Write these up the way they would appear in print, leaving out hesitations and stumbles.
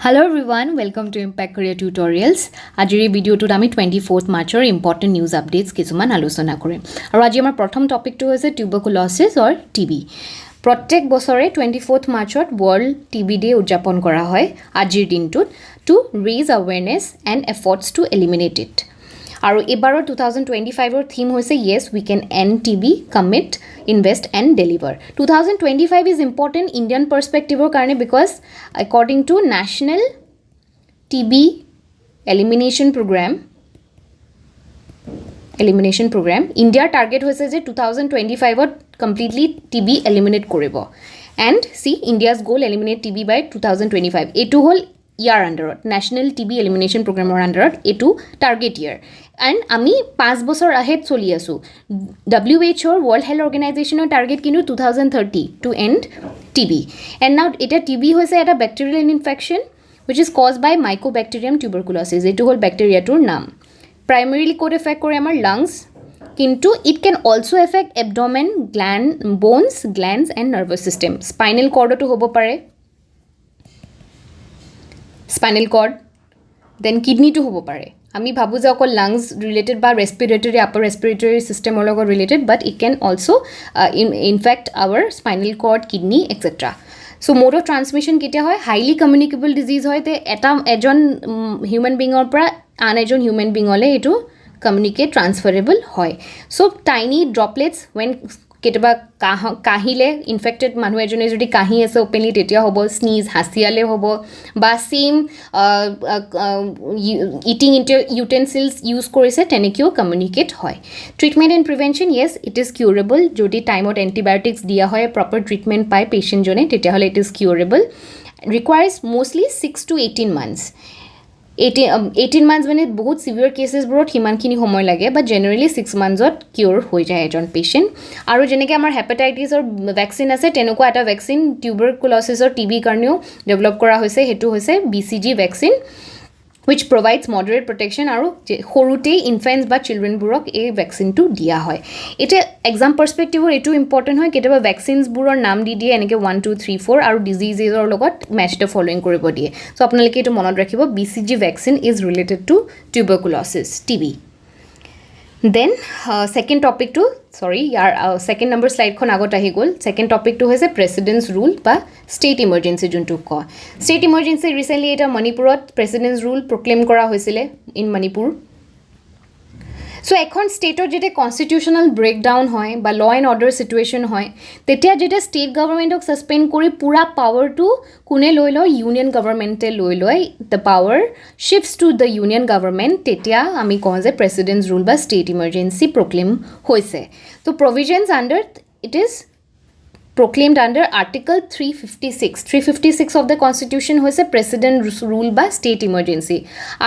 Hello everyone, welcome to Impact Career Tutorials. Ajiri video to ami 24th March or important news updates কিছুমান আলোচনা কৰিম। আৰু আজি আমাৰ প্ৰথম টপিকটো হৈছে tuberculosis or TB। প্ৰত্যেক বছৰে 24th Marchত World TB Day উদযাপন কৰা হয় আজিৰ দিনটোত to raise awareness and efforts to eliminate it। আৰু এবাৰৰ 2025ৰ থিম হৈছে yes we can end TB, commit, invest and deliver। 2025 is important Indian perspective কাৰণে because according to National TB elimination program India's target হৈছে যে 2025ত completely TB eliminate কৰিব। And see India's goal eliminate TB by 2025 এটো হল ইয়াৰ আন্ডাৰত National TB elimination programৰ আন্ডাৰত এটো target year. And আমি 5 বছৰ ahead চলি আছো। WHO World Health Organization target কিন্তু 2030 to end TB। And now এটা TB হৈছে এটা bacterial infection which is caused by Mycobacterium tuberculosis। এটো হল ব্যাকটেৰিয়াটোৰ নাম। Primarily ক'ত এফেক্ট কৰে আমাৰ lungs, কিন্তু it can also affect abdomen, bones, glands and nervous system। Spinal cordতো হ'ব পাৰে, spinal cord, then kidney to hobo pare। আমি ভাবু যে অকল lungs related বা respiratory upper respiratory system লগত related, but it can also infect our spinal cord, kidney, etc. So mode of transmission কেতিয়া হয় highly communicable disease হয় তে এজন human being or পৰা আন এজন human being হলে এটো communicate transferable হয়। So tiny droplets when কেতিয়াবা কাহিলে ইনফেক্টেড মানুহ এজনে যদি কাহি আছে ওপেনলি তেতিয়া হ'ব, স্নিজ হাঁচিয়ালে হ'ব, বা সেম ইটিং ইউটেনসিলস ইউজ কৰিছে তেনেকেও কমিউনিকেট হয়। Treatment and prevention yes it is curable. যদি টাইমত এণ্টিবায়'টিক্স দিয়া হয়, প্ৰপাৰ ট্ৰিটমেণ্ট পায় পেচেণ্টজনে, তেতিয়াহ'লে it is curable. Requires mostly 6 to 18 months। 18 months মানে বহুত সিভিয়াৰ কেসেছবোৰত সিমানখিনি সময় লাগে, বাট জেনেৰেলি 6 monthsত কিউৰ হৈ যায় এজন পেচেণ্ট। আৰু যেনেকৈ আমাৰ হেপাটাইটিছৰ ভেকচিন আছে তেনেকুৱা এটা ভেকচিন টিউবাৰকুলোচিছৰ TB কাৰণেও ডেভেলপ কৰা হৈছে, সেইটো হৈছে BCG vaccine which provides moderate protection আৰু সৰুতেই ইনফেন্টস বা চিলড্ৰেনবোৰক এই ভেকচিনটো দিয়া হয়। এটা এক্সাম পাৰ্সপেক্টিভৰ এটো ইম্পৰ্টেন্ট হয়, কেতিয়াবা ভেকচিনছবোৰৰ নাম দি দিয়ে এনেকৈ 1 2 3 4 আৰু ডিজিজেছৰ লগত মেচ দ্য ফলোইং কৰিব দিয়ে। সো আপোনালোকে এটো মনত ৰাখিব, BCG vaccine is related to tuberculosis TB। Then second topic to second number slide খন আগত আহি গল। second topic to হৈছে president's rule বা state emergency যোনটো কয়। state emergency recently এটা মণিপুৰত president's rule proclaim কৰা হৈছিলে in মণিপুৰ। সো এখন ষ্টেটৰ যেতিয়া কনষ্টিটিউচনাল ব্ৰেকডাউন হয় বা ল এণ্ড অৰ্ডাৰ সিচুৱেশ্যন হয়, তেতিয়া যেতিয়া ষ্টেট গভৰ্ণমেণ্টক ছাছপেণ্ড কৰি পুৰা পাৱাৰটো কোনে লৈ লয়, ইউনিয়ন গভৰ্ণমেণ্টে লৈ লয়, the power shifts to the union government, তেতিয়া আমি কওঁ যে প্ৰেচিডেণ্টছ ৰুল বা ষ্টেট ইমাৰ্জেঞ্চি প্ৰক্লেম হৈছে। So provisions under it is proclaimed under Article 356. 356 of the Constitution হৈছে President Rule by State Emergency.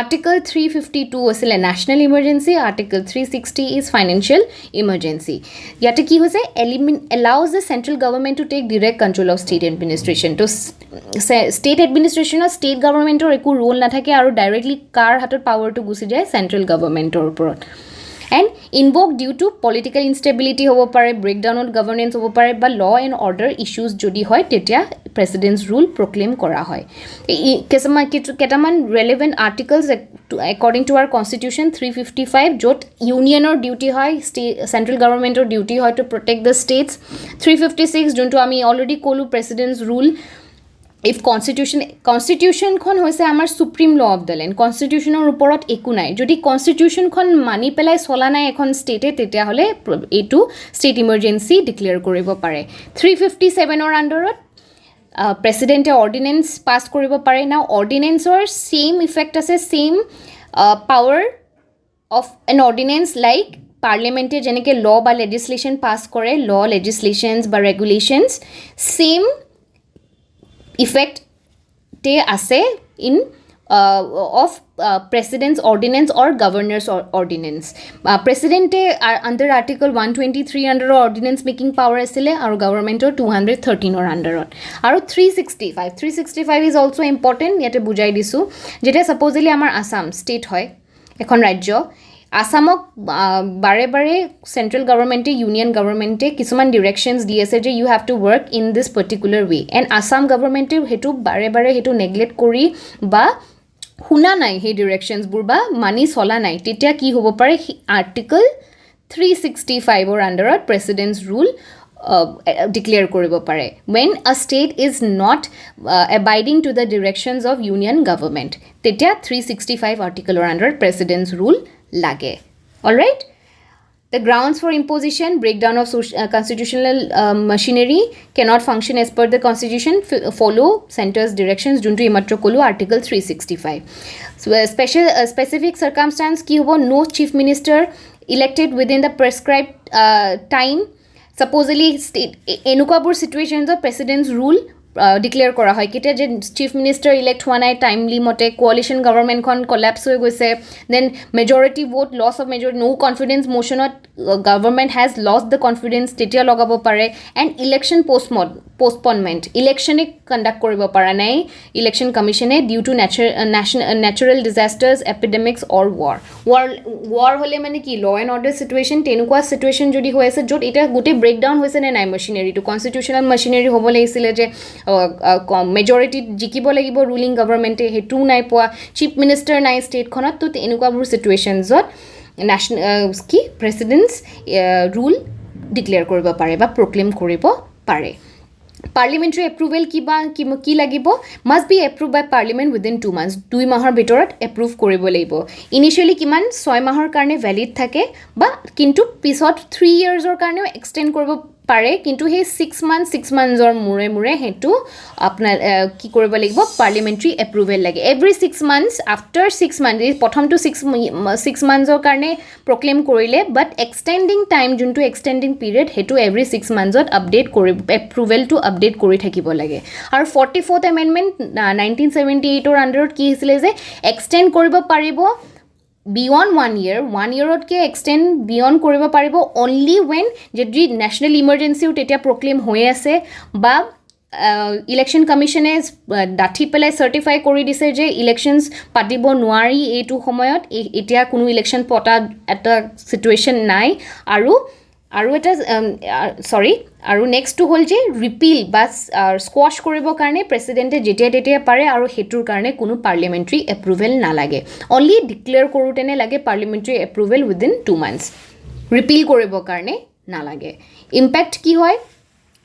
Article 352 হৈছিলে National Emergency. Article 360 is Financial Emergency. ইয়াতে কি হৈছে allows the central government to take direct control of state administration. তো state administration or state government or একো role নাথাকে আৰু directly কাৰ হাতত পাৱাৰটো গুচি যায় central governmentৰ ওপৰত। And invoke due to political instability হ'ব পাৰে, breakdown of governance হ'ব পাৰে, বা law and order issues যদি হয় তেতিয়া president's rule proclaim কৰা হয়। কেইটামান relevant articles according to our constitution 355 য'ত ইউনিয়নৰ ডিউটি হয়, central governmentৰ ডিউটি হয় to protect the states। 356 যোনটো আমি already ক'লো president's rule। if constitutionখন হৈছে আমাৰ supreme law of the land, কনষ্টিটিউচনৰ ওপৰত একো নাই। যদি কনষ্টিটিউচনখন মানি পেলাই চলা নাই এখন ষ্টেটে, তেতিয়াহ'লে এইটো ষ্টেট ইমাৰ্জেঞ্চি ডিক্লেয়াৰ কৰিব পাৰে। 357ৰ আণ্ডাৰত প্ৰেচিডেণ্টে অৰ্ডিনেন্স পাছ কৰিব পাৰে। নাও অৰ্ডিনেন্সৰ ছেইম ইফেক্ট আছে, same power of an ordinance like পাৰ্লিয়ামেণ্টে যেনেকৈ ল বা লেজিছলেশ্যন পাছ কৰে, ল লেজিছলেশ্যনছ বা ৰেগুলেশ্যনছ ছেইম ইফেক্ট তে আছে in of president's ordinance or governor's ordinance। presidente under article 123 under ordinance making power asile aru government or 213 or under aru 365 is also important yate bujai disu jeta supposedly amar Assam state hoy ekhon rajyo আসামক বাৰে বাৰে central গভৰ্ণমেণ্টে union গভৰ্ণমেণ্টে কিছুমান ডিৰেকশ্যনছ দি আছে যে you have to work in this particular way and Assam গভৰ্ণমেণ্টে সেইটো বাৰে বাৰে সেইটো নেগলেক্ট কৰি বা শুনা নাই সেই ডিৰেকশ্যনছবোৰ বা মানি চলা নাই তেতিয়া কি হ'ব পাৰে আৰ্টিকল 365 আণ্ডাৰত Presidents rule declare koribo pare when a state is not abiding to the directions of union government tetia 365 article or under president's rule lage all right the grounds for imposition breakdown of constitutional machinery cannot function as per the constitution follow center's directions juntu imatro kolu article 365 so specific circumstance ki hobo no chief minister elected within the prescribed time supposedly enukaabur situations of president's rule declare kora hoy kete je chief minister elect hua nai timely mote coalition government kon collapse hoy goise then majority vote loss of majority no confidence motion government has lost the confidence tetia logabo pare and election postponement election e conduct koribo para nai election commission e due to natural disasters epidemics or war hole mane ki law and order situation tenukwa situation jodi hoise jot eta gote breakdown hoise ne nai machinery to constitutional machinery hobo lagisile je majority জিকিব লাগিব ruling গভৰ্ণমেণ্টে হেতু নাই পোৱা chief minister নাই state খনত তো এনেকুৱাবোৰ সিচুৱেশ্যনছত national কি প্ৰেচিডেন্টছ ৰুল ডিক্লেয়াৰ কৰিব পাৰে বা প্ৰক্লেম কৰিব পাৰে পাৰ্লিমেণ্টাৰী এপ্ৰুভেল কি লাগিব must be approve by parliament within 2 months 2 মাহৰ ভিতৰত এপ্ৰুভ কৰিব লাগিব ইনিশিয়ালি কিমান 6 মাহৰ কাৰণে ভ্যালিড থাকে বা কিন্তু পিছত 3 ইয়াৰ্ছৰ কাৰণেও এক্সটেণ্ড কৰিব পাৰে কিন্তু হে 6 monthsৰ মুৰে হেতু আপোনাৰ কি কৰিব লাগিব পাৰ্লিমেণ্টাৰী এপ্ৰুভেল লাগে এভৰি 6 months আফটাৰ 6 months প্ৰথমটো 6 monthsৰ কাৰণে প্ৰক্লেম কৰিলে বাট এক্সটেণ্ডিং টাইম যোনটো এক্সটেণ্ডিং পিৰিয়ড হেতু এভৰি 6 monthsত আপডেট কৰি এপ্ৰুভেল টু আপডেট কৰি থাকিব লাগে আৰু 44th এমেণ্ডমেণ্ট 1978 আণ্ডাৰত কি হৈছিলে যে এক্সটেণ্ড কৰিব পাৰিব beyond 1 year 1 year ke extend beyond koribo paribo only when jedi national emergency tetia proclaim hoye ase ba election commission is dathi pelai certify kori dise je elections patibo nuari etu homoyot etia kunu election pota eta situation nai aru eta sorry আৰু next two হল যে repeal বা স্কোৱাশ কৰিবৰ কাৰণে প্ৰেচিডেণ্টে যেতিয়া পাৰে আৰু হেতুৰ কাৰণে কোনো পাৰ্লিমেণ্টাৰী এপ্ৰুভেল নালাগে অনলি ডিক্লেয়াৰ কৰোঁতেনে লাগে parliamentary approval within 2 months repeal কৰিবৰ কাৰণে নালাগে ইম্পেক্ট কি হয়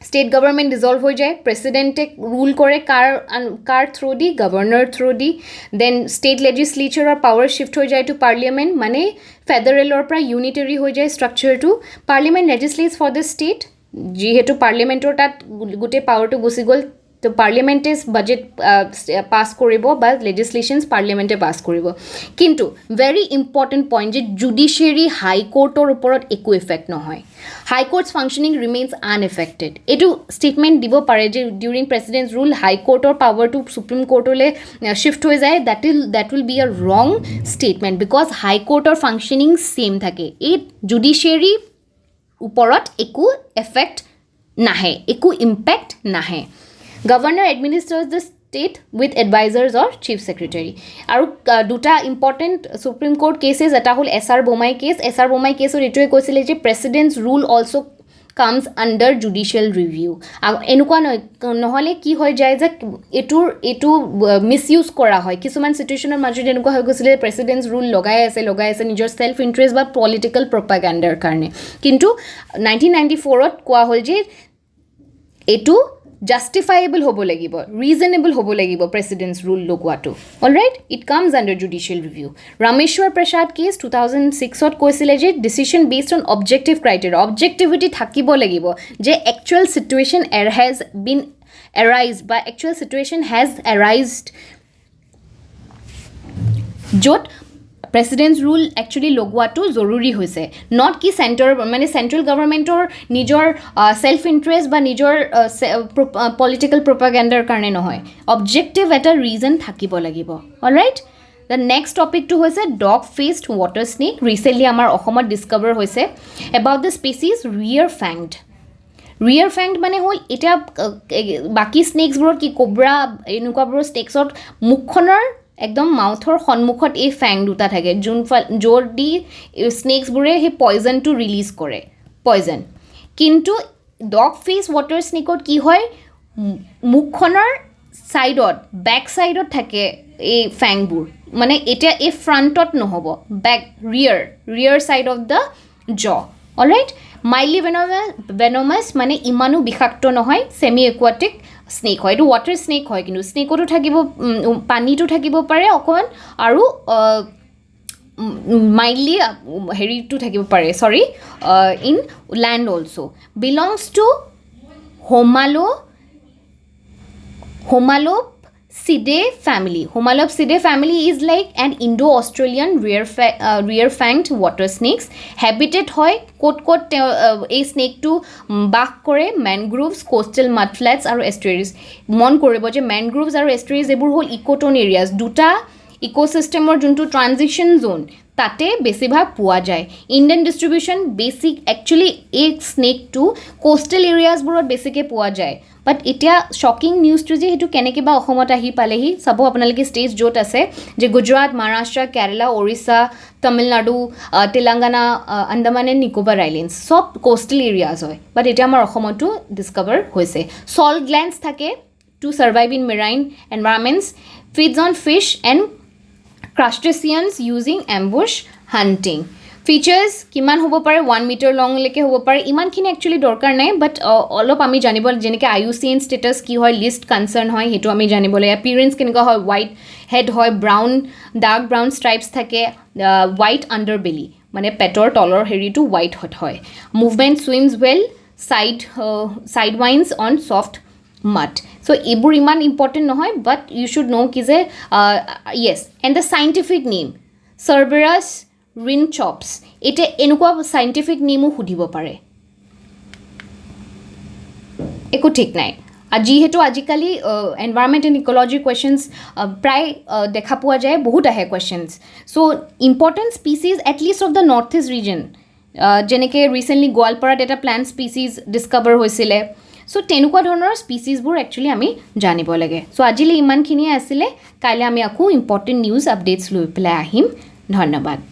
ষ্টেট গভৰ্ণমেণ্ট ডিজলভ হৈ যায় প্ৰেচিডেণ্টে ৰুল কৰে কাৰ থ্ৰু দি গভৰ্ণৰ থ্ৰু দি দেন ষ্টেট লেজিছলেচাৰৰ পাৱাৰ শিফ্ট হৈ যায় টু পাৰ্লিমেণ্ট মানে ফেডাৰেলৰ পৰা ইউনিটাৰী হৈ যায় ষ্ট্ৰাকচাৰটো পাৰ্লিমেণ্ট লেজিছলেটছ ফৰ দ্য ষ্টেট যিহেতু পাৰ্লিমেণ্টৰ তাত গোটেই পাৱাৰটো গুচি গ'ল তো পাৰ্লিমেণ্টে বাজেট পাছ কৰিব বা লেজিছলেশ্যনছ পাৰ্লিমেণ্টে পাছ কৰিব কিন্তু ভেৰি ইম্পৰ্টেণ্ট পইণ্ট যে জুডিচিয়াৰী হাইকোৰ্টৰ ওপৰত একো এফেক্ট নহয় হাইকোৰ্টছ ফাংচনিং ৰিমেইনছ আনএফেক্টেড এইটো ষ্টেটমেণ্ট দিব পাৰে যে ডিউৰিং প্ৰেচিডেণ্টছ ৰুল হাইকোৰ্টৰ পাৱাৰটো সুপ্ৰিম কোৰ্টলৈ শ্বিফ্ট হৈ যায় দেট উইল বি আ ৰং ষ্টেটমেণ্ট বিকজ হাইকোৰ্টৰ ফাংচনিং ছেইম থাকে এই জুডিচিয়াৰী ওপৰত একো এফেক্ট নাহে একো ইম্পেক্ট নাহে governor administrates the state with advisers or chief secretary আৰু দুটা ইম্পৰ্টেণ্ট সুপ্ৰিম কোৰ্ট কেছেছ এটা হ'ল এছ বোমাই কেছত এইটোৱে কৈছিলে যে president's rule also' comes under judicial review এনেকুৱা নহ'লে কি হৈ যায় যে এইটো মিছইউজ কৰা হয় কিছুমান চিটুৱেশ্যনৰ মাজত এনেকুৱা হৈ গৈছিলে প্ৰেচিডেণ্টছ ৰুল লগাই আছে নিজৰ ছেল্ফ ইণ্টাৰেষ্ট বা পলিটিকেল প্ৰপাগাণ্ডাৰ কাৰণে কিন্তু 1994ত কোৱা হ'ল যে এইটো জাষ্টিফাইবল হ'ব লাগিব ৰিজনেবল হ'ব লাগিব প্ৰেচিডেণ্টছ ৰুল লগোৱাটো alright it comes under judicial review Rameshwar Prasad case 2006ত কৈছিলে যে decision based on objective criteria objectivity থাকিব লাগিব যে actual situation has been arise বা একচুৱেল চিটুৱেশ্যন হেজ এৰাইজড য'ত প্ৰেচিডেণ্টছ ৰুল একচুৱেলি লগোৱাটো জৰুৰী হৈছে নট কি চেণ্ট্ৰেল গভৰ্ণমেণ্টৰ নিজৰ ছেল্ফ ইণ্টাৰেষ্ট বা নিজৰ পলিটিকেল প্ৰপাগাণ্ডাৰ কাৰণে নহয় অবজেক্টিভ এটা ৰিজন থাকিব লাগিব অলৰাইট দ্য নেক্সট টপিকটো হৈছে ডগ ফেচড ৱাটাৰ স্নেক ৰিচেণ্টলি আমাৰ অসমত ডিছকভাৰ হৈছে এবাউট দ্য স্পেচিছ ৰিয়াৰ ফেংড মানে হ'ল এতিয়া বাকী স্নেকছবোৰত কি কোব্ৰা এনেকুৱাবোৰৰ স্নেকছত মুখখনৰ একদম মাউথৰ সন্মুখত এই ফ্যাং দুটা থাকে যোৰ দি স্নেকসবোৰে হে পয়জনটো ৰিলিজ কৰে পয়জন কিন্তু ডগ ফেস ওয়াটাৰ স্নেকত কি হয় মুখখনৰ সাইডত ব্যাক সাইডত থাকে এই ফ্যাংবোৰ মানে এটা এই ফ্ৰণ্টত নহব ব্যাক ৰিয়াৰ সাইড অফ দা জ অলৰাইট মাইলি ভেনমাস মানে ইমানো বিষাক্ত নহয় সেমি একুয়াটিক স্নেক হয় এটো ওয়াটাৰ স্নেক হয় কিন্তু স্নেকটো থাকিব পানীটো থাকিব পাৰে অকমান আৰু মাইলি হেৰিটো থাকিব পাৰে সৰি in land also belongs to Homalopidae family. Homalopidae family is like an Indo-Australian rear-fanged water snakes. Habitat hoy kot a snake to back kore mangroves, coastal mudflats aru estuaries. Mon koribo je mangroves aru estuaries ebur hol ecotone areas. Duta ecosystem or juntu transition zone. তাতে বেছিভাগ পোৱা যায় Indian ডিস্ট্ৰিবিউশন basic actually এক snack two coastal areas বোৰত বেছিকে পোৱা যায় বাট এতিয়া শকিং নিউজটো যে হেতু কেনেকে বা অসমত আহি পালেহি সব আপোনালোকে স্টেজ জোট আছে যে গুজৰাট মহাৰাষ্ট্ৰ কেৰালা ওড়িশা তামিলনাডু তেলেংগানা আন্দামান এণ্ড নিকোবৰ আইল্যান্ডস সব কোস্টাল এৰিয়াজ হয় বাট এটা আমাৰ অসমতো ডিসকভাৰ হৈছে সল্ট গ্ল্যান্ডস থাকে to survive in marine environments feeds on fish and crustaceans using ambush hunting features kiman hobo pare 1 meter long leke hobo pare iman khini actually dorkar nai but olop ami janibol jenike IUCN status ki hoy list concern hoy hetu ami janibole appearance kenika hoy white head hoy brown dark brown stripes thake white underbelly mane petor tolor heri to white hot hoy movement swims well sidewinds on soft mud so ebur iman important nohoy but you should know ki je yes and the scientific name Cerberus rhinchops ete enukwa scientific name o hudibo pare eko thik nai aji hetu ajikali environment and ecology questions pray dekha pua jay bahut ahe questions so important species at least of the northeast region jeneke recently Gwalparat eta plant species discover hoisile so tenukwa dhonor species bur actually ami janibo lage so ajile iman khini asile kaile ami aku important news updates loi pela ahim dhonnobad